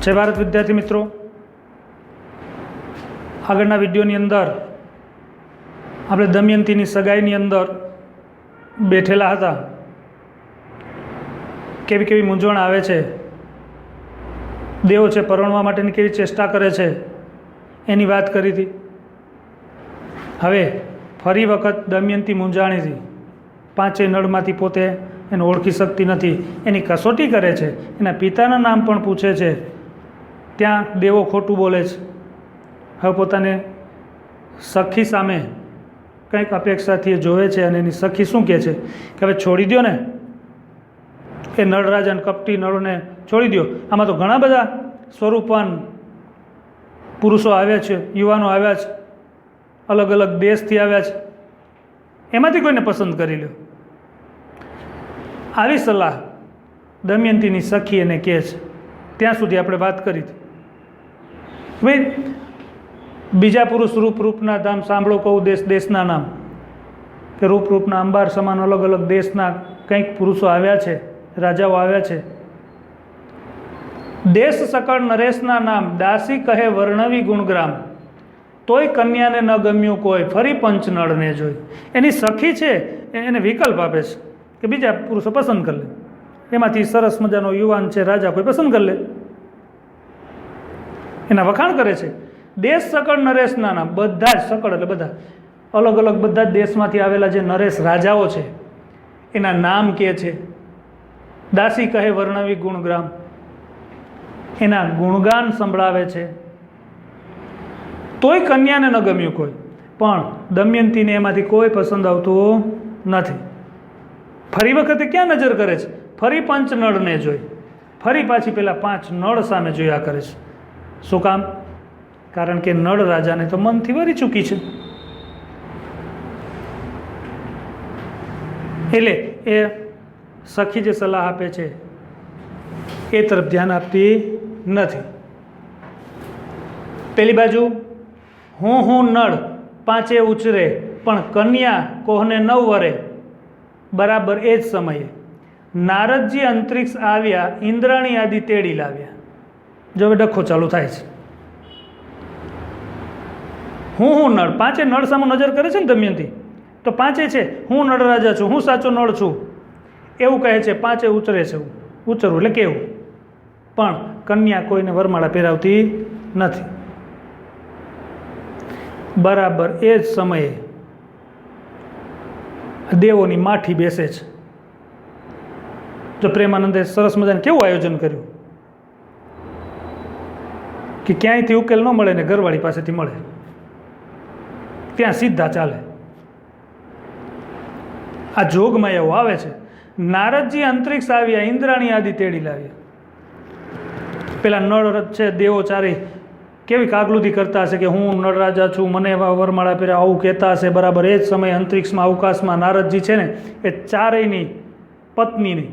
जय भारत विद्यार्थी मित्रों, આગળના વિડીયોની અંદર આપણે દમયંતીની સગાઈની અંદર બેઠેલા હતા। કેવી કેવી મૂંઝવણ આવે છે, દેવો છે પરણવા માટેની કેવી ચેષ્ટા કરે છે એની વાત કરી હતી। હવે ફરી વખત દમયંતી મૂંઝાણી હતી, પાંચેય નળમાંથી પોતે એને ઓળખી શકતી નથી, એની કસોટી કરે છે, એના પિતાના નામ પણ પૂછે છે। ત્યાં દેવો ખોટું બોલે છે। હવે પોતાને સખી સામે કંઈક અપેક્ષાથી એ જોવે છે અને એની સખી શું કહે છે કે હવે છોડી દો ને, એ નળરાજ અને કપટી નળોને છોડી દો। આમાં તો ઘણા બધા સ્વરૂપવાન પુરુષો આવ્યા છે, યુવાનો આવ્યા છે, અલગ અલગ દેશથી આવ્યા છે, એમાંથી કોઈને પસંદ કરી લો। આવી સલાહ દમયંતીની સખી એને કહે છે। ત્યાં સુધી આપણે વાત કરી હતી ભાઈ, બીજા પુરુષ રૂપના નામ સાંભળો કહું, દેશના નામ કે રૂપના અંબાર સમાન અલગ અલગ દેશના કંઈક પુરુષો આવ્યા છે, રાજાઓ આવ્યા છે। દેશ સકળ નરેશના નામ, દાસી કહે વર્ણવી ગુણગ્રામ, તોય કન્યાને ન ગમ્યું કોઈ, ફરી પંચનળને જોઈ। એની સખી છે એને વિકલ્પ આપે છે કે બીજા પુરુષો પસંદ કરી લે, એમાંથી સરસ મજાનો યુવાન છે રાજા કોઈ પસંદ કરી લે, એના વખાણ કરે છે। દેશ સકળ નરેશના નામ, બધા જ સકળ એટલે બધા અલગ અલગ બધા જ દેશમાંથી આવેલા જે નરેશ રાજાઓ છે એના નામ કહે છે। દાસી કહે વર્ણવી ગુણગ્રામ, એના ગુણગાન સંભળાવે છે। તોય કન્યાને ન ગમ્યું કોઈ, પણ દમયંતીને એમાંથી કોઈ પસંદ આવતું નથી। ફરી વખતે ક્યાં નજર કરે છે? ફરી પંચ નળને જોઈ, ફરી પાછી પેલા 5 નળ સામે જોયા કરે છે। શું કામ? કારણ કે નળ રાજાને તો મનથી વરી ચૂકી છે, એટલે એ સખી જે સલાહ આપે છે એ તરફ ધ્યાન આપતી નથી। પેલી બાજુ હું નળ 5 ઉછરે, પણ કન્યા કોહને 9 વરે, બરાબર એ જ સમયે નારદજી અંતરિક્ષ આવ્યા, ઇન્દ્રાણી આદિ તેડી લાવ્યા। જો હવે ડખો ચાલુ થાય છે। હું નળ, 5 નળ સામે નજર કરે છે ને દમયંતી, તો 5 છે હું નળ રાજા છું, હું સાચો નળ છું એવું કહે છે। 5 ઉતરે છે, ઉતરવું એટલે કેવું, પણ કન્યા કોઈને વરમાળા પહેરાવતી નથી। બરાબર એ જ સમયે દેવોની માઠી બેસે છે। જો પ્રેમાનંદે સરસ મજાને કેવું આયોજન કર્યું કે ક્યાંયથી ઉકેલ ન મળે ને ઘરવાળી પાસેથી મળે, ત્યાં સીધા ચાલે। આ જોગમાં એવું આવે છે, નારદજી અંતરિક્ષ આવ્યા, ઇન્દ્રાણી આદિ તેડી લાવ્યા। પેલા નળ છે દેવો ચારે કેવી કાગલુદી કરતા હશે કે હું નળ રાજા છું, મને વરમાળા પહેર્યા, આવું કહેતા હશે। બરાબર એ જ સમયે અંતરિક્ષમાં અવકાશમાં નારદજી છે ને એ ચારેયની પત્નીની,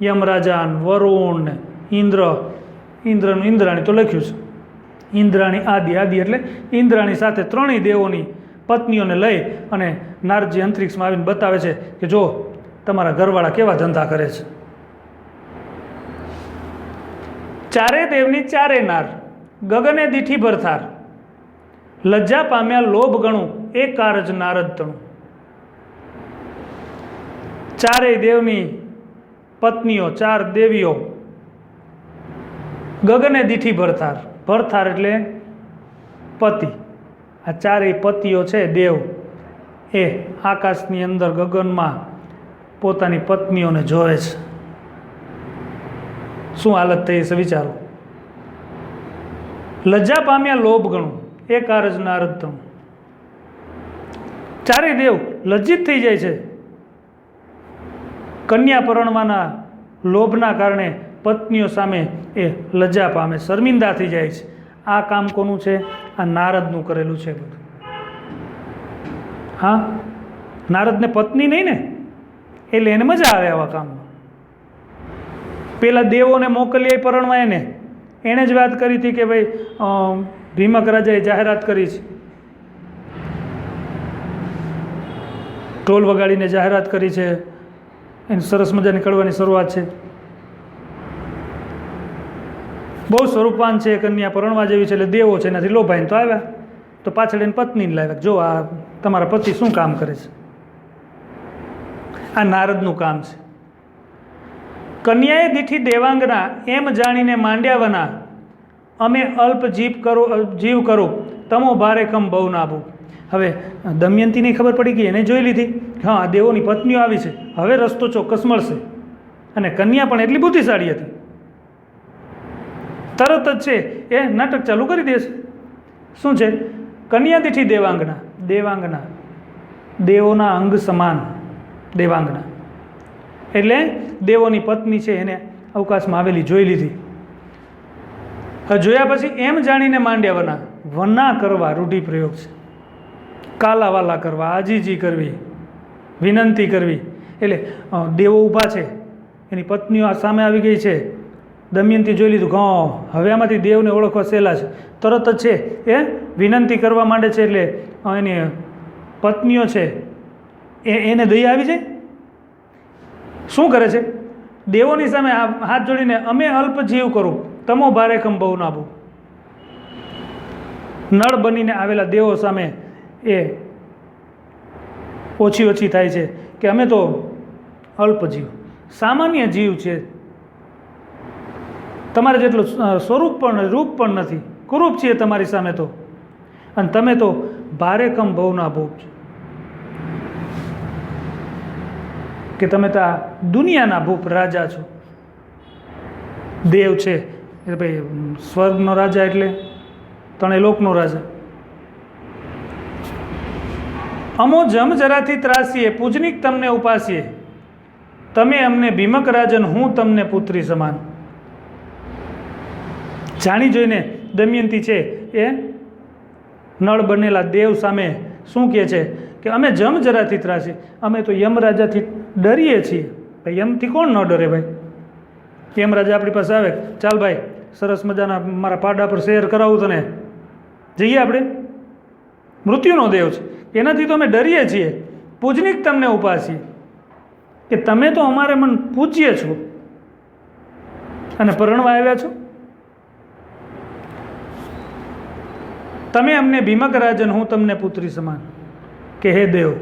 યમરાજા, વરુણ ને ઇન્દ્રનું ઇન્દ્રાણી તો લખ્યું છે, ઇન્દ્રાણી આદિ એટલે ઇન્દ્રાણી સાથે 3 દેવોની પત્નીઓને લઈ અને નારદજી અંતરિક્ષમાં આવીને બતાવે છે કે જો તમારા ઘરવાળા કેવા ધંધા કરે છે। ચારે દેવની ચારે નાર, ગગને દીઠી ભરથાર, લજ્જા પામ્યા લોભ ગણું, એ કારજ નારદ તણું। ચારેય દેવની પત્નીઓ, 4 દેવીઓ, ગગને દીઠી ભરથાર, ભરથાર એટલે પતિ, આ ચારેય પતિઓ છે દેવ, એ આકાશની અંદર ગગનમાં પોતાની પત્નીઓને જોવે છે। શું હાલત થઈ છે વિચારો। લજ્જા પામ્યા લોભ ગણું, એ કારજ નારદ તણું। ચારેય દેવ લજ્જિત થઈ જાય છે, કન્યા પરણવાના લોભના કારણે પત્નીઓ સામે એ લજ્જા પામે, શર્મિંદા થઈ જાય છે। આ કામ કોનું છે? આ નારદનું કરેલું છે બધું। હા, નારદને પત્ની નહીં ને, એટલે એને મજા આવે આવા કામમાં। પેલા દેવોને મોકલીએ પરણવા, એણે જ વાત કરી હતી કે ભાઈ ભીમક રાજાએ જાહેરાત કરી છે, ઢોલ વગાડીને જાહેરાત કરી છે, એની સરસ મજાની કડવાની શરૂઆત છે। બહુ સ્વરૂપવાન છે, કન્યા પરણવા જેવી છે, એટલે દેવો છે એનાથી લોભાઈને તો આવ્યા, તો પાછળ એને પત્નીને લાવ્યા, જો આ તમારા પતિ શું કામ કરે છે. આ નારદનું કામ છે. કન્યાએ દીઠી દેવાંગના એમ જાણીને માંડ્યા વના, અમે અલ્પ જીવ કરો તમો ભારે કમ બહુ નાભું. હવે દમયંતીને ખબર પડી ગઈ, એને જોઈ લીધી, હા આ દેવોની પત્નીઓ આવી છે, હવે રસ્તો ચોક્કસ મળશે. અને કન્યા પણ એટલી બુદ્ધિશાળી હતી, તરત જ છે એ નાટક ચાલુ કરી દેશે. શું છે? કન્યા દીઠી દેવાંગના, દેવાંગના દેવોના અંગ સમાન, દેવાંગના એટલે દેવોની પત્ની છે, એને અવકાશમાં આવેલી જોઈ લીધી. હવે જોયા પછી એમ જાણીને માંડ્યા વના, વના કરવા રૂઢિપ્રયોગ છે, કાલાવાલા કરવા, આજીજી કરવી, વિનંતી કરવી. એટલે દેવો ઊભા છે, એની પત્નીઓ સામે આવી ગઈ છે, દમયંતી જોઈ લીધું, હવે આમાંથી દેવને ઓળખવા સહેલા છે, તરત જ છે એ વિનંતી કરવા માંડે છે. એટલે એની પત્નીઓ છે એને દયા આવી જાય, શું કરે છે? દેવોની સામે હાથ જોડીને અમે અલ્પ જીવ કરું તમો ભારે કમ બહુ નાભું. નળ બનીને આવેલા દેવો સામે એ ઓછી થાય છે કે અમે તો અલ્પ જીવ, સામાન્ય જીવ છે, તમારે જેટલું સ્વરૂપ પણ રૂપ પણ નથી, કુરૂપ છીએ તમારી સામે તો, અને તમે તો ભારે કમ બહુના ભોગ છો, કે તમે તો આ દુનિયાના ભૂપ રાજા છો. દેવ છે એટલે ભાઈ સ્વર્ગનો રાજા, એટલે ત્રણેય લોકનો રાજા. અમો જમ જરાથી ત્રાસીએ પૂજનીક તમને ઉપાસીએ, તમે અમને ભીમક રાજન હું તમને પુત્રી સમાન. જાણી જોઈને દમયંતી છે એ નળ બનેલા દેવ સામે શું કહે છે કે અમે જમ જરાથી ત્રાસીએ, અમે તો યમરાજાથી ડરીએ છીએ. ભાઈ યમથી કોણ ન ડરે ભાઈ? યમરાજા આપણી પાસે આવે, ચાલ ભાઈ સરસ મજાના મારા પાડા પર શેર કરાવું તને, જઈએ આપણે, મૃત્યુનો દેવ છે, એનાથી તો અમે ડરીએ છીએ. પૂજનીક તમને ઉપાસીએ, કે તમે તો અમારે મન પૂજ્ય છો અને પરણવા આવ્યા છો. તમે અમને ભીમક રાજન હું તમને પુત્રી સમાન, કે હે દેવ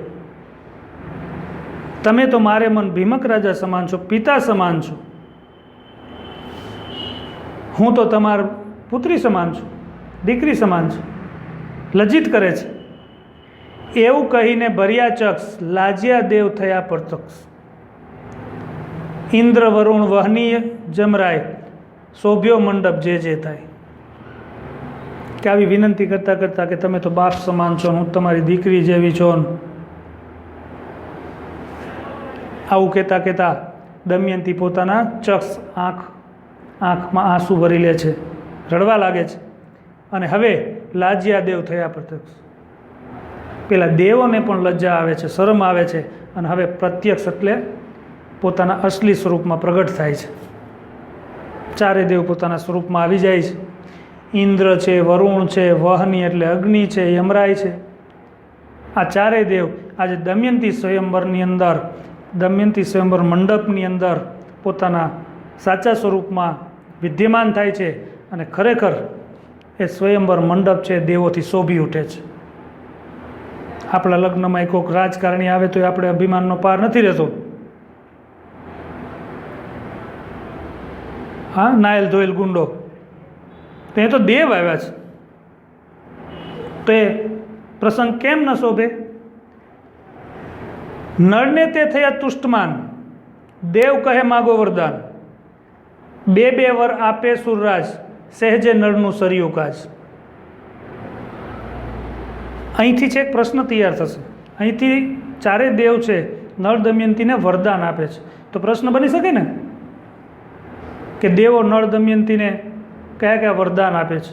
તમે તો મારે મન ભીમક રાજા સમાન છો, પિતા સમાન છો, હું તો તમાર પુત્રી સમાન છું, દીકરી સમાન છું. લજ્જિત કરે છે. એવું કહીને ભર્યા ચક્ષ લાજ્યા દેવ થયા પ્રત્યક્ષ. ઇન્દ્ર વરુણ વહનીય જમરાય શોભ્યો મંડપ જે થાય. કે આવી વિનંતી કરતાં કરતાં કે તમે તો બાપ સમાન છો, હું તમારી દીકરી જેવી છો. આવું કહેતા કહેતા દમયંતી પોતાના ચક્ષ આંખમાં આંસુ ભરી લે છે, રડવા લાગે છે. અને હવે લાજ્યા દેવ થયા પ્રત્યક્ષ. પેલા દેવોને પણ લજ્જા આવે છે, શરમ આવે છે, અને હવે પ્રત્યક્ષ એટલે પોતાના અસલી સ્વરૂપમાં પ્રગટ થાય છે. ચારે દેવ પોતાના સ્વરૂપમાં આવી જાય છે. ઇન્દ્ર છે, વરુણ છે, વહની એટલે અગ્નિ છે, યમરાય છે. આ ચારેય દેવ આજે દમયંતી સ્વયંવરની અંદર, દમયંતી સ્વયંવર મંડપની અંદર પોતાના સાચા સ્વરૂપમાં વિદ્યમાન થાય છે. અને ખરેખર એ સ્વયંવર મંડપ છે દેવોથી શોભી ઉઠે છે. આપણા લગ્નમાં કોઈક રાજકારણી આવે તો આપણે અભિમાનનો પાર નથી રહેતો. હા, નાયલ ધોયેલ ગુંડો, તો એ તો દેવ આવ્યા છે, તો એ પ્રસંગ કેમ ન શોભે? નળને તે થયા તુષ્ટમાન, દેવ કહે માગો વરદાન, બે વર આપે સુરરાજ, સહેજે નળનું સરિયું કાજ. અહીંથી છે એક પ્રશ્ન તૈયાર થશે. અહીંથી ચારે દેવ છે નળ દમયંતીને વરદાન આપે છે, તો પ્રશ્ન બની શકે ને કે દેવો નળ દમયંતીને કયા કયા વરદાન આપે છે,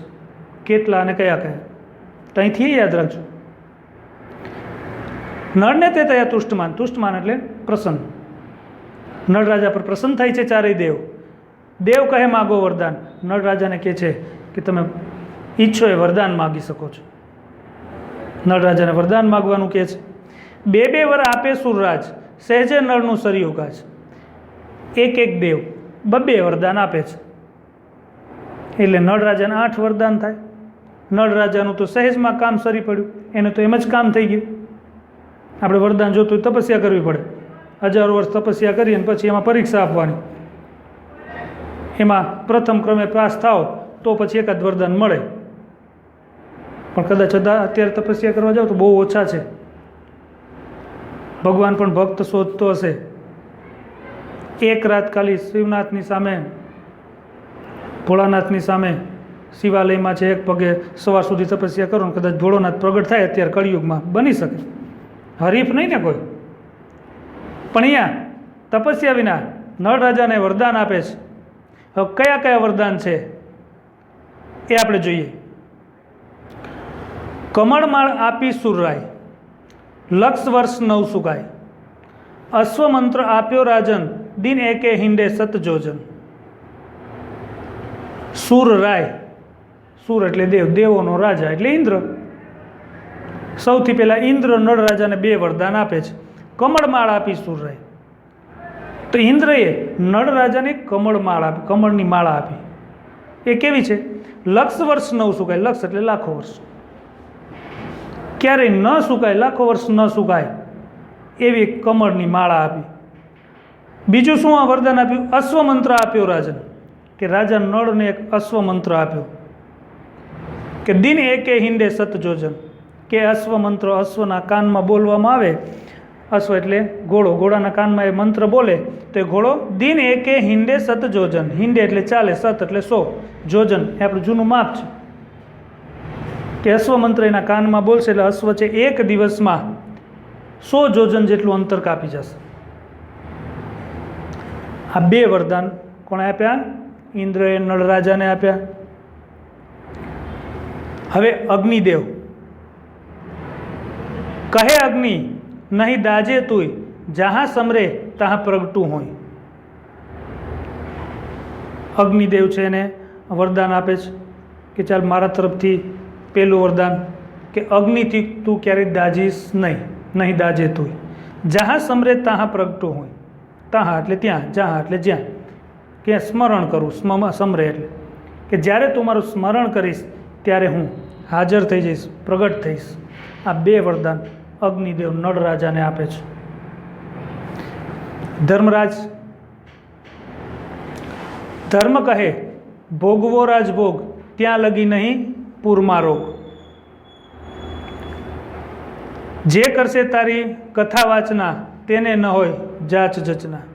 કેટલા અને કયા કયા? તો અહીંથી યાદ રાખજો. નળને તે થયા તુષ્ટમાન, તુષ્ટમાન એટલે પ્રસન્ન. નળ રાજા પર પ્રસન્ન થાય છે ચારેય દેવ. દેવ કહે માગો વરદાન, નળ રાજાને કહે છે કે તમે ઈચ્છો એ વરદાન માગી શકો છો. નળ રાજાને વરદાન માગવાનું કહે છે. બે વર આપે સુરરાજ, સહેજે નળનું સરિયું કાજ. એક દેવ બબ્બે વરદાન આપે છે. એટલે નળ રાજાને 8 વરદાન થાય. નળ રાજાનું તો સહેજમાં કામ સરી પડ્યું, એને તો એમ જ કામ થઈ ગયું. આપણે વરદાન જોતું હોય તપસ્યા કરવી પડે, 1000 વર્ષ તપસ્યા કરી અને પછી એમાં પરીક્ષા આપવાની, એમાં પ્રથમ ક્રમે પાસ થાવ તો પછી એકાદ વરદાન મળે. પણ કદાચ અત્યારે તપસ્યા કરવા જાઓ તો બહુ ઓછા છે. ભગવાન પણ ભક્ત શોધતો હશે. એક રાત ખાલી શિવનાથની સામે, ભોળાનાથની સામે શિવાલયમાં છે, એક પગે સવાર સુધી તપસ્યા કરો ને કદાચ ભોળોનાથ પ્રગટ થાય અત્યારે કળિયુગમાં, બની શકે. હરીફ નહીં ને કોઈ. પણ અહીંયા તપસ્યા વિના નળ રાજાને વરદાન આપે છે. હવે કયા કયા વરદાન છે એ આપણે જોઈએ. કમળમાળ આપી સુરરાય, લક્ષ વર્ષ નવ સુકાય, અશ્વમંત્ર આપ્યો રાજન, દિન એકે હિંડે સતજોજન. સુરરાય, સુર એટલે દેવ, દેવોનો રાજા એટલે ઇન્દ્ર. સૌથી પહેલાં ઇન્દ્ર નળ રાજાને 2 વરદાન આપે છે. કમળમાળ આપી સુરરાય, તો ઇન્દ્રએ નળ રાજાને કમળમાળ આપી, કમળની માળા આપી. એ કેવી છે? લક્ષ વર્ષ નવ સુકાય, લક્ષ એટલે લાખો વર્ષ, ક્યારેય ન સુકાય, લાખો વર્ષ ન સુકાય એવી કમળની માળા આપી. બીજું શું આ વરદાન આપ્યું? અશ્વમંત્ર આપ્યો રાજન, કે રાજા નળને એક અશ્વમંત્ર આપ્યો કે દિન એકે હિંડે સતજોજન, કે અશ્વમંત્ર અશ્વના કાનમાં બોલવામાં આવે. અશ્વ એટલે ઘોડો, ઘોડાના કાનમાં એ મંત્ર બોલે તો એ ઘોડો દિન એકે હિંડે સતજોજન, હિંડે એટલે ચાલે, સત એટલે 100, જોજન એ આપણું જૂનું માપ છે. કે અશ્વમંત્ર એના કાનમાં બોલશે એટલે અશ્વ છે એક દિવસમાં 100 જોજન જેટલું અંતર કાપી જશે. આ 2 વરદાન કોણે આપ્યા? ઇન્દ્રએ નળ રાજાને આપ્યા. હવે અગ્નિદેવ કહે અગ્નિ નહીં દાજે તુંય, જહાં સમરે તહાં પ્રગટું હોય. અગ્નિદેવ છે એને વરદાન આપે છે કે ચાલ મારા તરફથી પહેલું વરદાન કે અગ્નિથી તું ક્યારેય દાજીશ નહીં, નહીં દાજે તુંય, જહાં સમરે તહાં પ્રગટું હોય. તહાં એટલે ત્યાં, જહાં એટલે જ્યાં, કે સ્મરણ કરું, સમરે એટલે કે જ્યારે તું મારું સ્મરણ કરીશ ત્યારે હું હાજર થઈ જઈશ, પ્રગટ થઈશ. આ 2 વરદાન અગ્નિદેવ નળ રાજાને આપે છે. ધર્મરાજ, ધર્મ કહે ભોગવો રાજભોગ, ત્યાં લગી નહીં પૂરમાં રોગ. જે કરશે તારી કથા વાચના, તેને ન હોય જાચ જચના.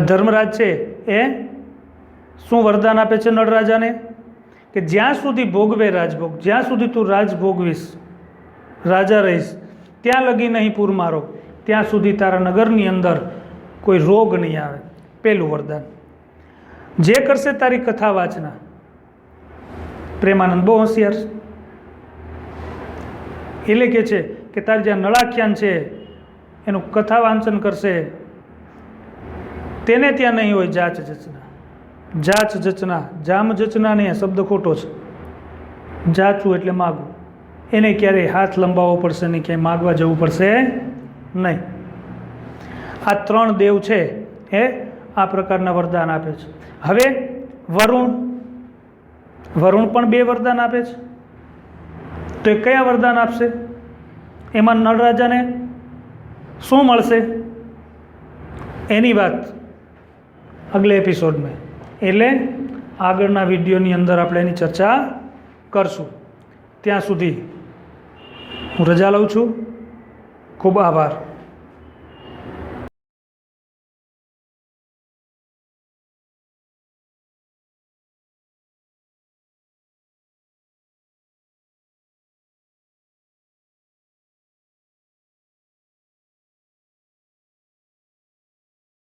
ધર્મરાજ છે એ શું વરદાન આપે છે નળ રાજાને? કે જ્યાં સુધી ભોગવે રાજભોગ, જ્યાં સુધી તું રાજ ભોગવીશ, રાજા રહીશ, ત્યાં લગી નહીં પૂરમાં રોગ, ત્યાં સુધી તારા નગરની અંદર કોઈ રોગ નહીં આવે. પહેલું વરદાન. જે કરશે તારી કથા વાચના, પ્રેમાનંદ બહુ હોશિયાર એટલે કે છે કે તારે જ્યાં નળાખ્યાન છે એનું કથા વાંચન કરશે તેને ત્યાં નહીં હોય જાચ જચના. જાચ જચના, જામ જચના નહીં, શબ્દ ખોટો છે. જાચવું એટલે માગવું, એને ક્યારેય હાથ લંબાવવો પડશે નહીં, ક્યાંય માગવા જવું પડશે નહીં. આ 3 દેવ છે એ આ પ્રકારના વરદાન આપે છે. હવે વરુણ, વરુણ પણ 2 વરદાન આપે છે. તો એ કયા વરદાન આપશે? એમાં નળ રાજાને શું મળશે એની વાત અગલે એપિસોડમાં, એટલે આગળના વિડીયોની અંદર આપણે એની ચર્ચા કરશું. ત્યાં સુધી હું રજા લઉં છું. ખૂબ આભાર.